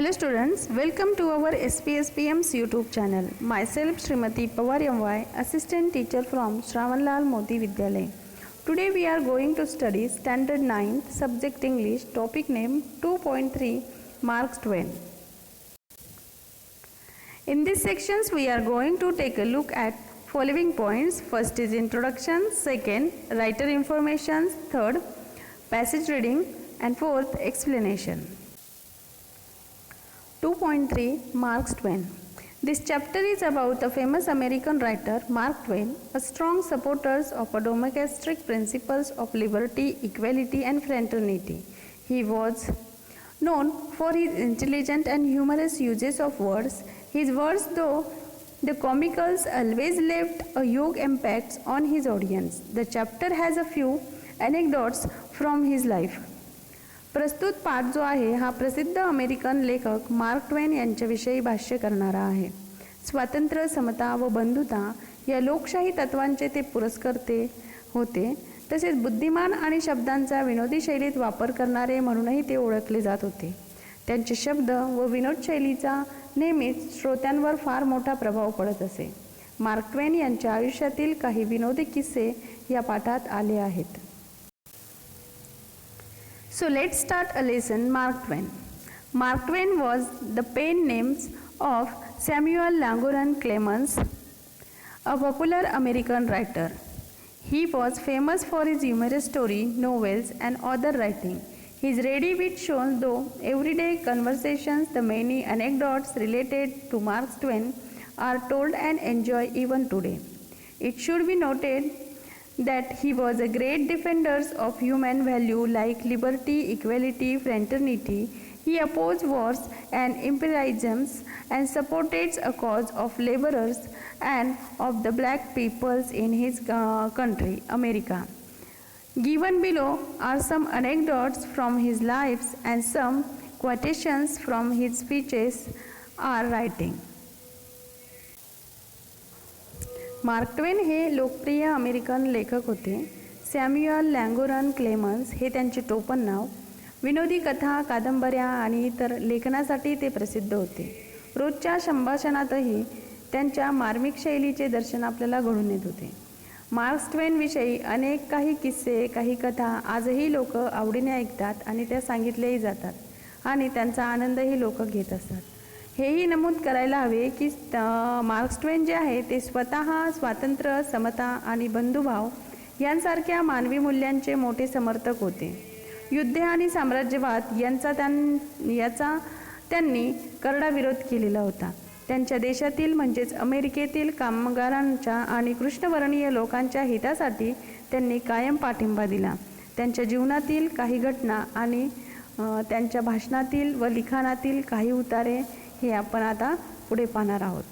Hello students, welcome to our SPSPM's YouTube channel. Myself Srimati Pawar MY, Assistant Teacher from Shravanlal Modi Vidyalaya. Today we are going to study Standard 9, Subject English, topic name 2.3, Mark Twain. In these sections we are going to take a look at following points. First is introduction, second, writer information, third, passage reading, and fourth, explanation. 2.3 Mark Twain. This chapter is about the famous American writer Mark Twain, a strong supporter of democratic principles of liberty, equality, and fraternity. He was known for his intelligent and humorous uses of words. His words, though the comicals, always left a huge impact on his audience. The chapter has a few anecdotes from his life. प्रस्तुत पाठ जो आहे हा प्रसिद्ध American लेखक mark ट्वेन यांच्याविषयी भाष्य करणारा आहे. स्वातंत्र्य, समता व बंधुता या लोकशाही तत्वांचे ते पुरस्कर्ते होते. तसेच बुद्धिमान आणि शब्दांचा विनोदी शैलीत वापर करणारे म्हणूनही ते ओळखले जात होते. त्यांचे शब्द व विनोद शैलीचा नेहमीच श्रोत्यांवर फार मोठा प्रभाव पडत असे. मार्क ट्वेन यांच्या आयुष्यातील काही विनोदी किस्से या पाठात आले आहेत. So let's start a lesson. Mark Twain. Mark Twain was the pen names of Samuel Langhorne Clemens, a popular American writer. He was famous for his humorous story, novels, and other writing. His ready wit shone through everyday conversations. The many anecdotes related to Mark Twain are told and enjoyed even today. It should be noted that he was a great defender of human value like liberty, equality, fraternity. He opposed wars and imperialism and supported a cause of laborers and of the black peoples in his country, America. Given below are some anecdotes from his life and some quotations from his speeches or writing. Mark ट्वेन हे लोकप्रिय American लेखक होते. Samuel लँगोरन क्लेमन्स हे त्यांचे टोपण नाव. विनोदी कथा, कादंबऱ्या आणि इतर लेखनासाठी ते प्रसिद्ध होते. रोजच्या संभाषणातही त्यांच्या मार्मिक शैलीचे दर्शन आपल्याला घडून येत होते. मार्क ट्वेनविषयी अनेक काही किस्से, काही कथा आजही लोक आवडीने ऐकतात आणि त्या सांगितल्याही जातात आणि त्यांचा आनंदही लोक घेत असतात. हेही नमूद करायला हवे की मार्क ट्वेन जे आहे ते स्वतः स्वातंत्र्य, समता आणि बंधुभाव यांसारख्या मानवी मूल्यांचे मोठे समर्थक होते. युद्ध आणि साम्राज्यवाद याचा त्यांनी करडा विरोध केलेला होता. त्यांच्या देशातील म्हणजेच अमेरिकेतील कामगारांच्या आणि कृष्णवर्णीय लोकांच्या हितासाठी त्यांनी कायम पाठिंबा दिला. त्यांच्या जीवनातील काही घटना आणि त्यांच्या भाषणातील व लिखाणातील काही उतारे हे आपण आता पुढे पाहणार आहोत.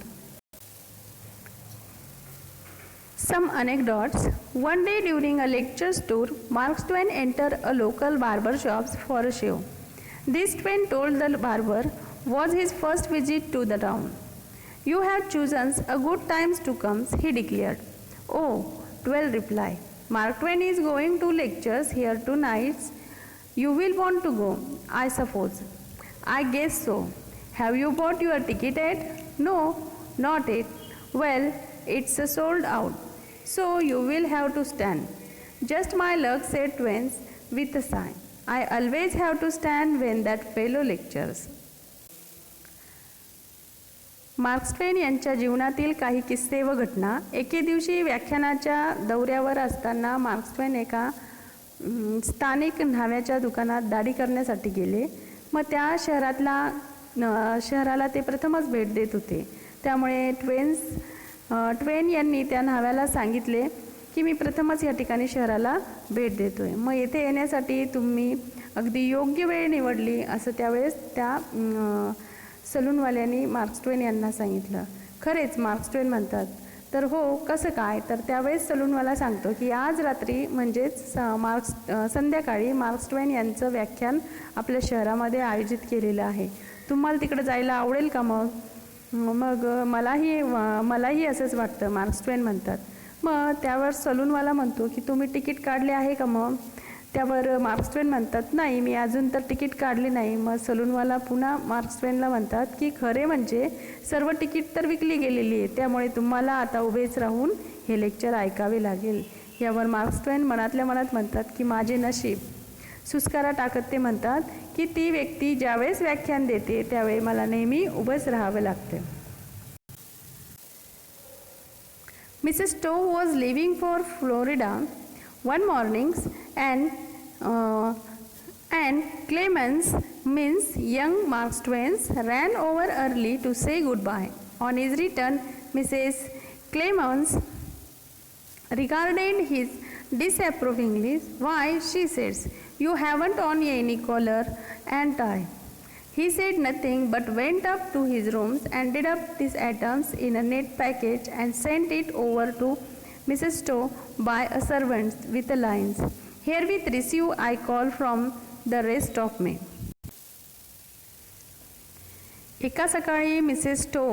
Some anecdotes. One day during a lecture tour, Mark Twain entered a local barber shop for a shave. This Twain told the barber was his first visit to the town. "You have chosen a good time to come," he declared. "Oh," Twain replied. "Mark Twain is going to lectures here tonight. You will want to go, I suppose." "I guess so." "Have you bought your ticket yet?" "No, not yet." "Well, it's sold out, so you will have to stand." "Just my luck," said Twain with a sigh. "I always have to stand when that fellow lectures." Mark ट्वेन यांच्या जीवनातील काही किस्से व घटना. एके दिवशी व्याख्यानाच्या दौऱ्यावर असताना मार्क ट्वेन एका स्थानिक न्हाव्याच्या दुकानात दाढी करण्यासाठी गेले. मग त्या शहराला ते प्रथमच भेट देत होते. त्यामुळे ट्वेन यांनी त्या न्हाव्याला सांगितले की मी प्रथमच या ठिकाणी शहराला भेट देतोय. मग येथे येण्यासाठी तुम्ही अगदी योग्य वेळ निवडली असं त्यावेळेस त्या सलूनवाल्यांनी मार्क ट्वेन यांना सांगितलं. खरेच, मार्क ट्वेन म्हणतात. तर हो, कसं काय? तर त्यावेळेस सलूनवाला सांगतो की आज रात्री म्हणजेच संध्याकाळी मार्क ट्वेन यांचं व्याख्यान आपल्या शहरामध्ये आयोजित केलेलं आहे. तुम्हाला तिकडे जायला आवडेल का? मग मलाही असंच वाटतं, मार्क ट्वेन म्हणतात. मग त्यावर सलूनवाला म्हणतो की तुम्ही तिकीट काढले आहे का? मग त्यावर मार्क्स ट्वेन म्हणतात नाही मी अजून तर तिकीट काढली नाही. मग सलूनवाला पुन्हा मार्क्स ट्वेनला म्हणतात की खरे म्हणजे सर्व तिकीट तर विकली गेलेली आहे, त्यामुळे तुम्हाला आता उभेच राहून हे लेक्चर ऐकावे लागेल. यावर मार्क्स ट्वेन मनातल्या मनात म्हणतात की माझे नशीब. सुस्कारा टाकत ते म्हणतात की ती व्यक्ती ज्यावेळेस व्याख्यान देते त्यावेळी मला नेहमी उभंच राहावे लागते. Mrs. Stowe was leaving for Florida one morning and Clemens, means young Mark Twain, ran over early to say goodbye. On his return, Mrs. Clemens regarded his disapprovingly. Why, she says, you haven't on any collar and tie. He said nothing but went up to his rooms and did up these items in a neat package and sent it over to Mrs. Stowe by a servant with the lines, herewith receive I call from the rest of me. एका सकाळी Mrs स्टो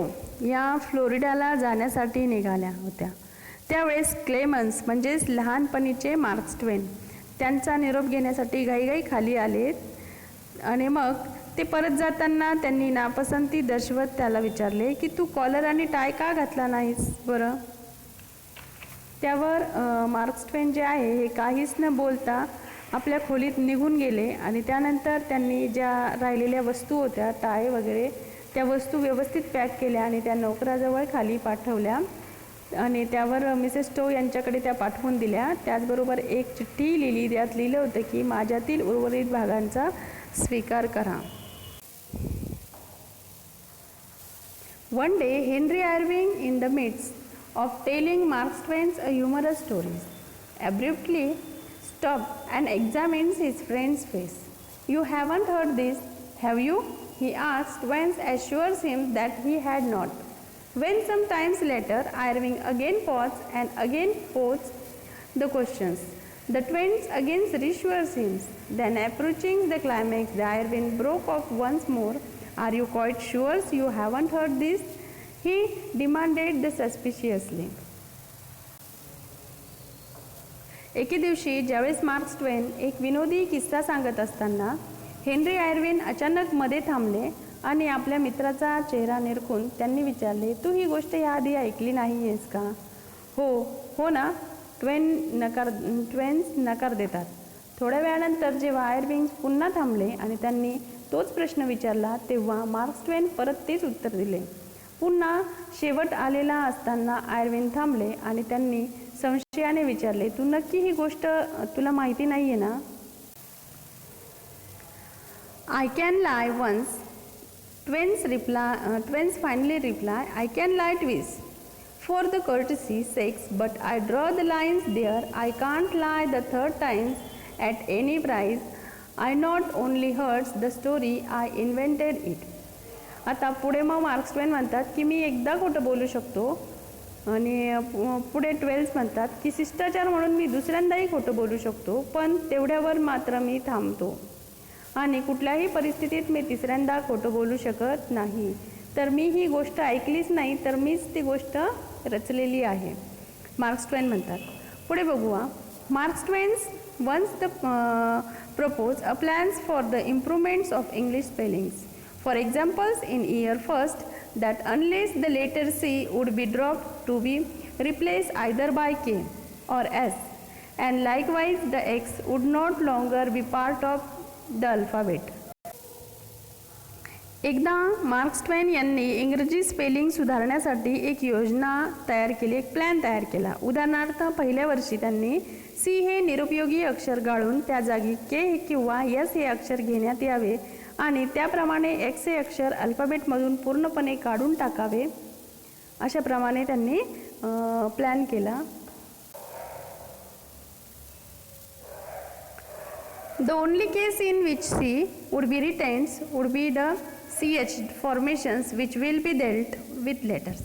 या फ्लोरिडाला जाण्यासाठी निघाल्या होत्या. त्यावेळेस क्लेमन्स म्हणजेच लहानपणीचे marks ट्वेन त्यांचा निरोप घेण्यासाठी घाईघाई खाली आलेत आणि मग ते परत जाताना त्यांनी नापसंती दर्शवत त्याला विचारले की तू कॉलर आणि टाय का घातला नाहीस बरं. त्यावर मार्क्स ट्वेन जे आहे हे काहीच न बोलता आपल्या खोलीत निघून गेले आणि त्यानंतर त्यांनी ज्या राहिलेल्या वस्तू होत्या टाय वगैरे त्या वस्तू व्यवस्थित पॅक केल्या आणि त्या नोकराजवळ खाली पाठवल्या आणि त्यावर मिसेस स्टो यांच्याकडे त्या पाठवून दिल्या. त्याचबरोबर एक चिठ्ठी लिहिली, त्यात लिहिलं होतं की माझ्यातील उर्वरित भागांचा स्वीकार करा. One day, Henry Irving, in the midst of telling Mark Twain's a humorous story, abruptly stopped and examined his friend's face. You haven't heard this, have you? He asked. Twain assures him that he had not. When some time later, Irving again paused and again posed the questions. The Twain again reassures him. Then, approaching the climax, the Irving broke off once more. Are you quite sure you haven't heard this? He demanded suspiciously. एके दिवशी ज्यावेळेस marks ट्वेन एक विनोदी किस्सा सांगत असताना Henry Irwin अचानक मध्ये थांबले आणि आपल्या मित्राचा चेहरा निरखून त्यांनी विचारले, तू ही गोष्ट याआधी ऐकली नाही आहेस का? हो ना. ट्वेन्स नकार देतात. थोड्या वेळानंतर जेव्हा आयर्विन पुन्हा थांबले आणि त्यांनी तोच प्रश्न विचारला तेव्हा मार्क्स ट्वेन परत तेच उत्तर दिले. पुन्हा शेवट आलेला असताना आयर्विन थांबले आणि त्यांनी संशयाने विचारले, तू नक्की ही गोष्ट तुला माहिती नाही आहे ना? I can lie once. Twain's finally reply, I can lie twice. For the courtesy sakes, but I draw the lines there. I can't lie the third time at any price. I not only heard the story, I invented it. आता पुढे मग marks ट्वेन म्हणतात की मी एकदा खोटं बोलू शकतो आणि पुढे ट्वेल्स म्हणतात की शिष्टाचार म्हणून मी दुसऱ्यांदाही खोटं बोलू शकतो, पण तेवढ्यावर मात्र मी थांबतो आणि कुठल्याही परिस्थितीत मी तिसऱ्यांदा खोटं बोलू शकत नाही. तर मी ही गोष्ट ऐकलीच नाही, तर मीच ती गोष्ट रचलेली आहे, मार्क्स ट्वेन म्हणतात. पुढे बघूया. Mark's Twain's once propose a plans for the improvements of English spellings. For examples, in year first, that unless the letter C would be dropped to be replaced either by K or S, and likewise the X would not longer be part of the alphabet. एकदा marks ट्वेन यांनी इंग्रजी spelling सुधारण्यासाठी एक योजना तयार केली, एक प्लॅन तयार केला. उदाहरणार्थ पहिल्या वर्षी त्यांनी सी हे निरुपयोगी अक्षर गाळून त्या जागी के किंवा एस हे अक्षर घेण्यात यावे आणि त्याप्रमाणे एक्स हे अक्षर अल्फाबेटमधून पूर्णपणे काढून टाकावे. अशाप्रमाणे त्यांनी प्लॅन केला. The only case in which C would be retained would be the CH formations which will be dealt with letters.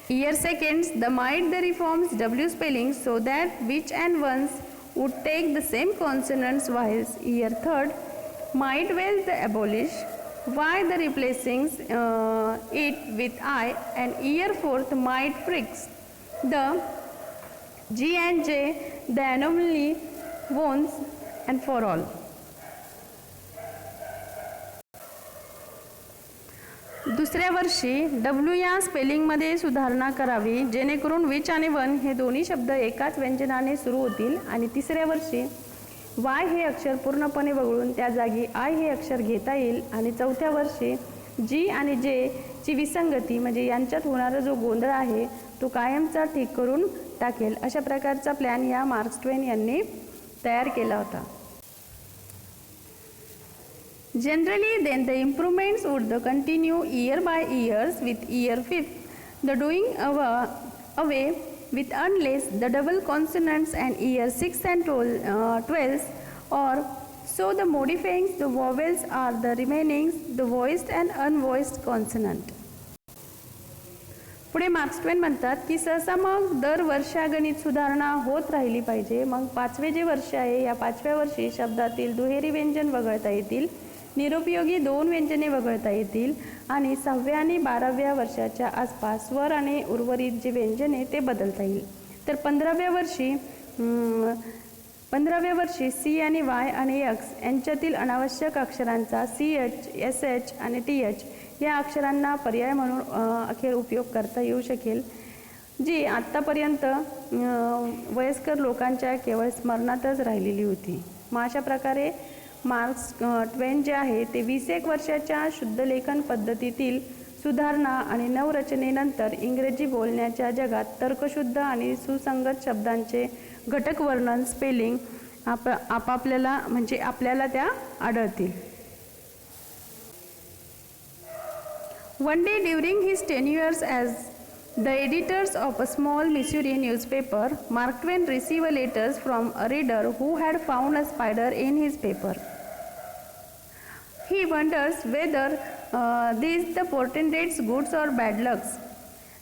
Year second, the might the reforms W spelling so that which and ones would take the same consonants, whilst year third might well the abolish why the replacing it with I, and year fourth might fix the G and J, the anomaly once and for all. दुसऱ्या वर्षी W या स्पेलिंगमध्ये सुधारणा करावी जेणेकरून which आणि one हे दोन्ही शब्द एकाच व्यंजनाने सुरू होतील आणि तिसऱ्या वर्षी वाय हे अक्षर पूर्णपणे वगळून त्या जागी आय हे अक्षर घेता येईल आणि चौथ्या वर्षी जी आणि जे ची विसंगती म्हणजे यांच्यात होणारा जो गोंधळ आहे तो कायमचा ठीक करून टाकेल. अशा प्रकारचा प्लॅन या मार्क ट्वेन यांनी तयार केला होता. Generally, then the improvements would continue year by years with year fifth, the doing away with unless the double consonants and year 6 and 12, or so the modifying the vowels are the remaining the voiced and unvoiced consonant. पुढे Mark ट्वेन म्हणतात की सहसा मग दर वर्षागणित सुधारणा होत राहिली पाहिजे. मग पाचवे जे वर्ष आहे या पाचव्या वर्षी शब्दातील दुहेरी व्यंजन वगळता येतील, निरुपयोगी दोन व्यंजने वगळता येतील आणि 6व्या आणि 12व्या वर्षाच्या आसपास स्वर आणि उर्वरित जे व्यंजने ते बदलता येईल. तर 15व्या वर्षी सी आणि वाय आणि एक्स यांच्यातील अनावश्यक अक्षरांचा CH, SH आणि TH या अक्षरांना पर्याय म्हणून अखेर उपयोग करता येऊ शकेल, जी आत्तापर्यंत वयस्कर लोकांच्या केवळ स्मरणातच राहिलेली होती. मग अशा प्रकारे मार्क ट्वेन जे आहे ते 21 वर्षाच्या शुद्धलेखन पद्धतीतील सुधारणा आणि नवरचनेनंतर इंग्रजी बोलण्याच्या जगात तर्कशुद्ध आणि सुसंगत शब्दांचे घटक वर्णन स्पेलिंग आपल्याला म्हणजे आपल्याला त्या आढळतील. One day during his tenure as the editors of a small Missouri newspaper, Mark Twain received letters from a reader who had found a spider in his paper. He wonders whether these the portends goods or bad lucks.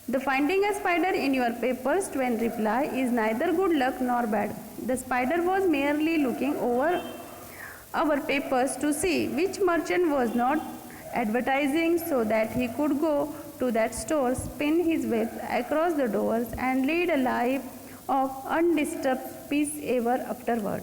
The finding a spider in your papers, Twain reply, is neither good luck nor bad. The spider was merely looking over our papers to see which merchant was not advertising so that he could go to that store, spin his web across the doors and lead a life of undisturbed peace ever afterward.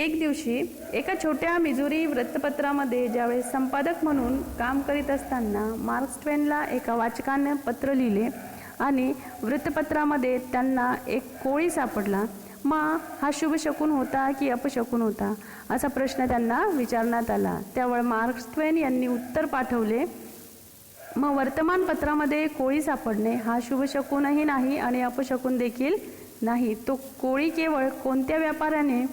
एक दिवशी एका छोट्या Missouri वृत्तपत्रामध्ये ज्यावेळेस संपादक म्हणून काम करीत असताना मार्क ट्वेनला एका वाचकाने पत्र लिहिले आणि वृत्तपत्रामध्ये त्यांना एक कोळी सापडला. मग हा शुभ शकुन होता की अपशकुन होता असा प्रश्न त्यांना विचारण्यात आला. त्यावेळी मार्क ट्वेन यांनी उत्तर पाठवले, मग वर्तमानपत्रामध्ये कोळी सापडणे हा शुभ शकुनही नाही आणि अपशकुन देखील नाही. तो कोळी केवळ कोणत्या व्यापाऱ्याने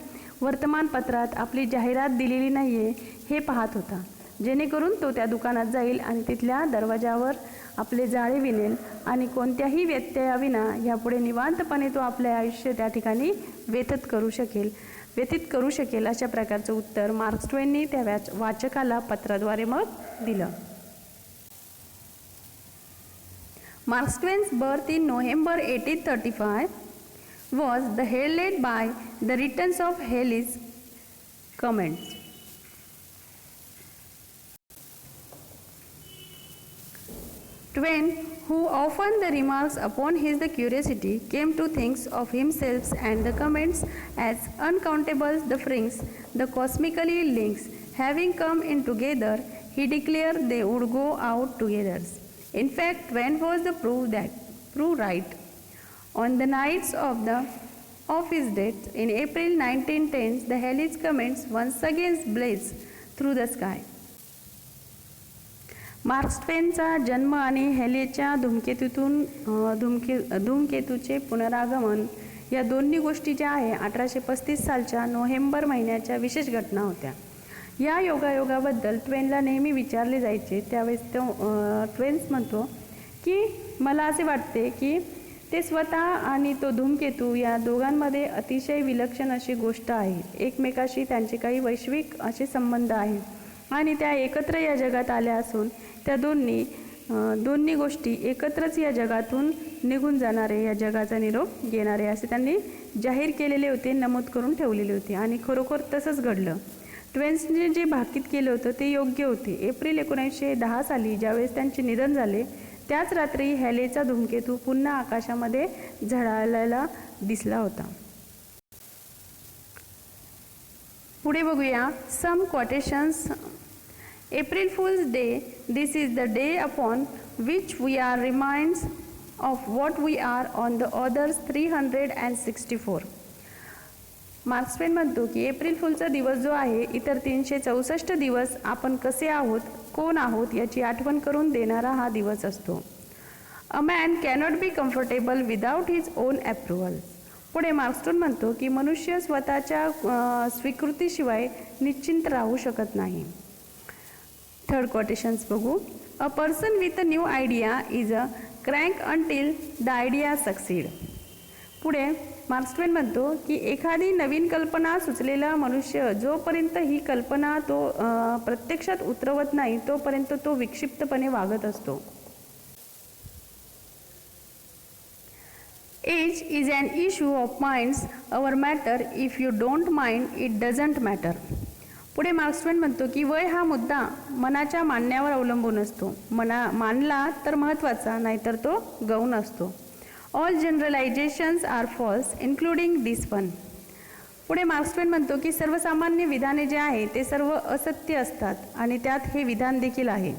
वर्तमानपत्रात आपली जाहिरात दिलेली नाही आहे हे पाहत होता, जेणेकरून तो त्या दुकानात जाईल आणि तिथल्या दरवाजावर आपले जाळे विणेल आणि कोणत्याही व्यत्ययाविना यापुढे निवांतपणे तो आपले आयुष्य त्या ठिकाणी व्यतीत करू शकेल अशा प्रकारचं उत्तर मार्क ट्वेननी त्या वाचकाला पत्राद्वारे मग दिलं. Mark Twain's birth in November 1835 was heralded by the returns of Halley's comments. Twain, who often remarks upon his curiosity, came to think of himself and the comments as uncountable the frings, the cosmically links. Having come in together, he declared they would go out together. In fact, Twain was the proof right. On the nights of his death in April 1910, the Halley's comments once again blazed through the sky. Mark ट्वेनचा जन्म आणि हॅलीच्या धूमकेतूचे पुनरागमन या दोन्ही गोष्टी ज्या आहे 1835 सालच्या नोव्हेंबर महिन्याच्या विशेष घटना होत्या. या योगायोगाबद्दल ट्वेनला नेहमी विचारले जायचे. त्यावेळेस ट्वेन्स म्हणतो की मला असे वाटते की ते स्वतः आणि तो धूमकेतू या दोघांमध्ये अतिशय विलक्षण अशी गोष्ट आहे. एकमेकाशी त्यांचे काही वैश्विक असे संबंध आहेत आणि त्या एकत्र या जगात आल्या असून त्या दोन्ही गोष्टी एकत्रच या जगातून निघून जाणारे, या जगाचा निरोप घेणारे असे त्यांनी जाहीर केलेले होते, नमूद करून ठेवलेले होते आणि खरोखर तसंच घडलं. ट्वेन्सने जे भाकीत केलं होतं ते योग्य होते. एप्रिल 1910 साली ज्यावेळेस त्यांचे निधन झाले त्याच रात्री हॅलेचा धूमकेतू पुन्हा आकाशामध्ये झळाळलेला दिसला होता. पुढे बघूया सम quotations. April Fool's Day, this is the day upon which we are reminded of what we are on the others 364. Mark Twain म्हणतो की एप्रिल फुलचा दिवस जो आहे इतर 364 दिवस आपण कसे आहोत, कोण आहोत याची आठवण करून देणारा हा दिवस असतो. A man cannot be comfortable without his on approval. पुढे मार्क ट्वेन म्हणतो की मनुष्य स्वतःच्या स्वीकृतीशिवाय निश्चिंत राहू शकत नाही. थर्ड quotations बघू. A person with a new idea is a crank until the idea succeed. पुढे मार्क ट्वेन म्हणतो की एखादी नवीन कल्पना सुचलेला मनुष्य जोपर्यंत ही कल्पना तो प्रत्यक्षात उतरवत नाही तोपर्यंत तो विक्षिप्तपणे वागत असतो. Age is an issue of minds over matter if you don't mind it doesn't matter. पुढे मार्क ट्वेन म्हणतो की वय हा मुद्दा मनाच्या मानण्यावर अवलंबून असतो. मानला तर महत्त्वाचा, नाहीतर तो गौण असतो. ऑल जनरलायझेशन्स आर फॉल्स इन्क्लुडिंग दिस वन. पुढे मार्क ट्वेन म्हणतो की सर्वसामान्य विधाने जे आहे ते सर्व असत्य असतात आणि त्यात हे विधान देखील आहे.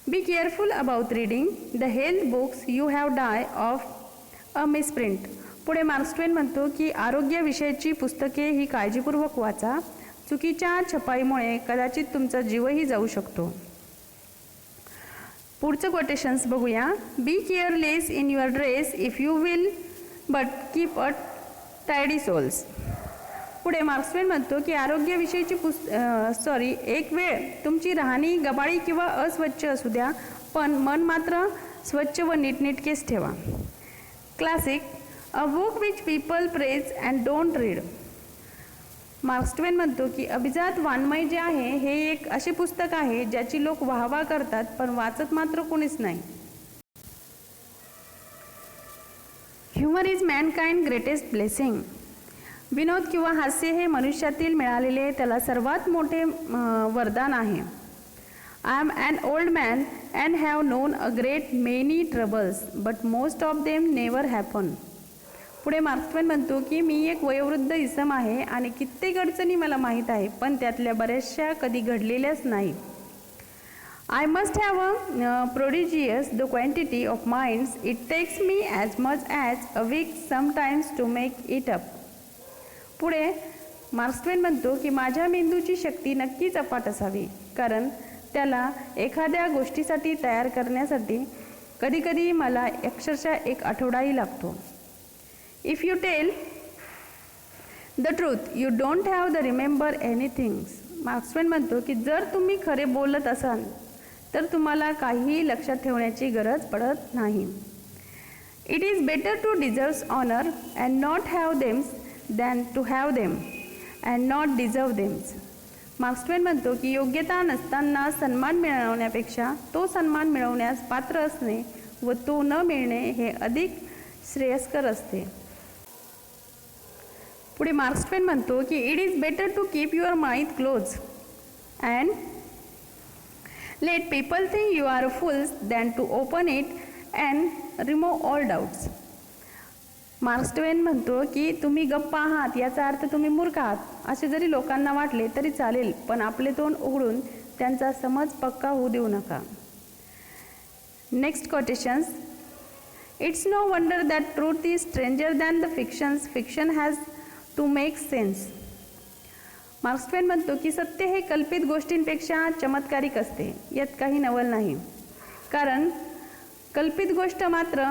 Be careful about reading the health books you have die of a misprint. पुढे मार्क ट्वेन म्हणतो की आरोग्यविषयीची पुस्तके ही काळजीपूर्वक वाचा. चुकीच्या छपाईमुळे कदाचित तुमचा जीवही जाऊ शकतो. पुढचं quotations बघूया. Be careless in your dress if you will but keep a tidy souls. पुढे मार्क ट्वेन म्हणतो की आरोग्याविषयीची एक वेळ तुमची राहणी गबाळी किंवा अस्वच्छ असू द्या, पण मन मात्र स्वच्छ व नीटनेटकेच ठेवा. Classic. A book which people praise and don't read. Mark Twain म्हणतो की अभिजात वाङ्मय जे आहे हे एक असे पुस्तक आहे ज्याची लोक वाहवा करतात पण वाचत मात्र कोणीच नाही. Humour is mankind greatest blessing. विनोद किंवा हास्य हे मनुष्यातील मिळालेले त्याला सर्वात मोठे वरदान आहे. I am an old man and have known a great many troubles but most of them never happen. पुढे मार्क ट्वेन म्हणतो की मी एक वयोवृद्ध इसम आहे आणि कित्येक अडचणी मला माहीत आहे, पण त्यातल्या बऱ्याचशा कधी घडलेल्याच नाही. I must have a prodigious the quantity of minds it takes me as much as a week sometimes to make it up. पुढे मार्क ट्वेन म्हणतो की माझ्या मेंदूची शक्ती नक्कीच अफाट असावी, कारण त्याला एखाद्या गोष्टीसाठी तयार करण्यासाठी कधीकधी मला अक्षरशः एक आठवडाही लागतो. If you tell the truth, you don't have to remember anything. Mark Twain म्हणतो की जर तुम्ही खरे बोलत असाल तर तुम्हाला काहीही लक्षात ठेवण्याची गरज पडत नाही. It is better to deserve honor and not have them than to have them and not deserve them. Mark Twain म्हणतो की योग्यता नसताना सन्मान मिळवण्यापेक्षा तो सन्मान मिळवण्यास पात्र असणे व तो न मिळणे हे अधिक श्रेयस्कर असते. पुढे मार्क ट्वेन म्हणतो की it is better to keep your mouth close and let people think you are fools than to open it and remove all doubts. Mark Twain म्हणतो की तुम्ही गप्प आहात याचा अर्थ तुम्ही मूर्ख आहात असे जरी लोकांना वाटले तरी चालेल, पण आपले तोंड उघडून त्यांचा समज पक्का होऊ देऊ नका. Next quotations. It's no wonder that truth is stranger than the fictions. Fiction has to make sense. Mark Twain म्हणतो की सत्य हे कल्पित गोष्टींपेक्षा चमत्कारिक असते, यात काही नवल नाही, कारण कल्पित गोष्ट मात्र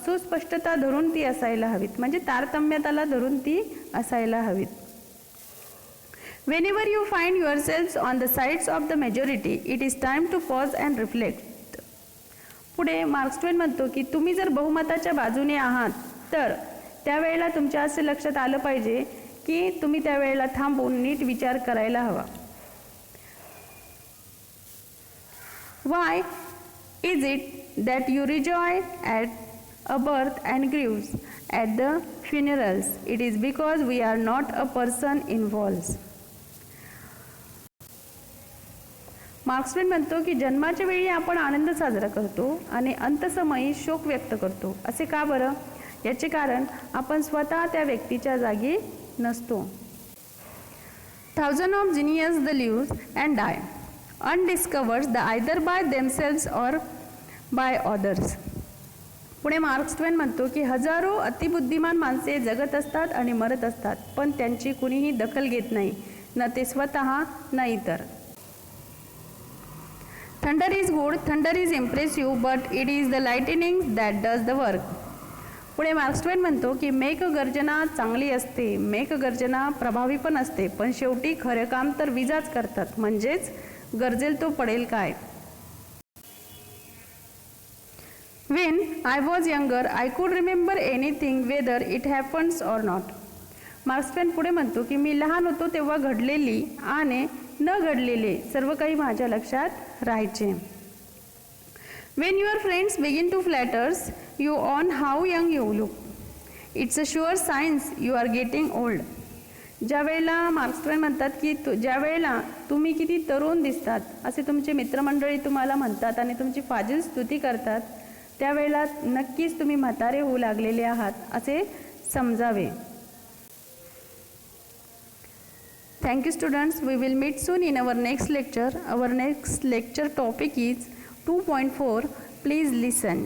सुस्पष्टता धरून ती असायला हवीत, म्हणजे तारतम्यताला धरून ती असायला हवीत. Whenever you find yourselves on the sides of the majority, it is time to pause and reflect. पुढे मार्क ट्वेन म्हणतो की तुम्ही जर बहुमताच्या बाजूने आहात तर त्यावेळेला तुमच्या असे लक्षात आलं पाहिजे की तुम्ही त्यावेळेला थांबून नीट विचार करायला हवा. Why is it that you rejoice at a birth and grieves at the funerals? It is because we are not a person involved. Mark Twain म्हणतो की जन्माच्या वेळी आपण आनंद साजरा करतो आणि अंतसमयी शोक व्यक्त करतो. असे का बरं? याचे कारण आपण स्वतः त्या व्यक्तीच्या जागी नसतो. Thousands of genius they live and die, undiscovered the either by themselves or by others. पुढे मार्क ट्वेन म्हणतो की हजारो अतिबुद्धिमान माणसे जगत असतात आणि मरत असतात, पण त्यांची कुणीही दखल घेत नाही, न ते स्वतः न इतर. Thunder is good, thunder is impressive, but it is the lightning that does the work. पुढे मार्क ट्वेन म्हणतो की मेघगर्जना चांगली असते, मेघगर्जना प्रभावी पण असते, पण शेवटी खरं काम तर विजाच करतात, म्हणजेच गरजेल तो पडेल काय. When I was younger, I could remember anything whether it happens or not. Mark ट्वेन पुढे म्हणतो की मी लहान होतो तेव्हा घडलेली आणि न घडलेले सर्व काही माझ्या लक्षात राहायचे. When your friends begin to flatter you on how young you look, it's a sure sign you are getting old. ज्या वेळेला मार्क ट्वेन म्हणतात की ज्या वेळेला तुम्ही किती तरुण दिसतात असे तुमचे मित्रमंडळी तुम्हाला म्हणतात आणि तुमची फाजील स्तुती करतात, त्यावेळेला नक्कीच तुम्ही म्हातारे होऊ लागलेले आहात असे समजावे. Thank you students. We will meet soon in our next lecture. Our next lecture topic is 2.4. Please listen.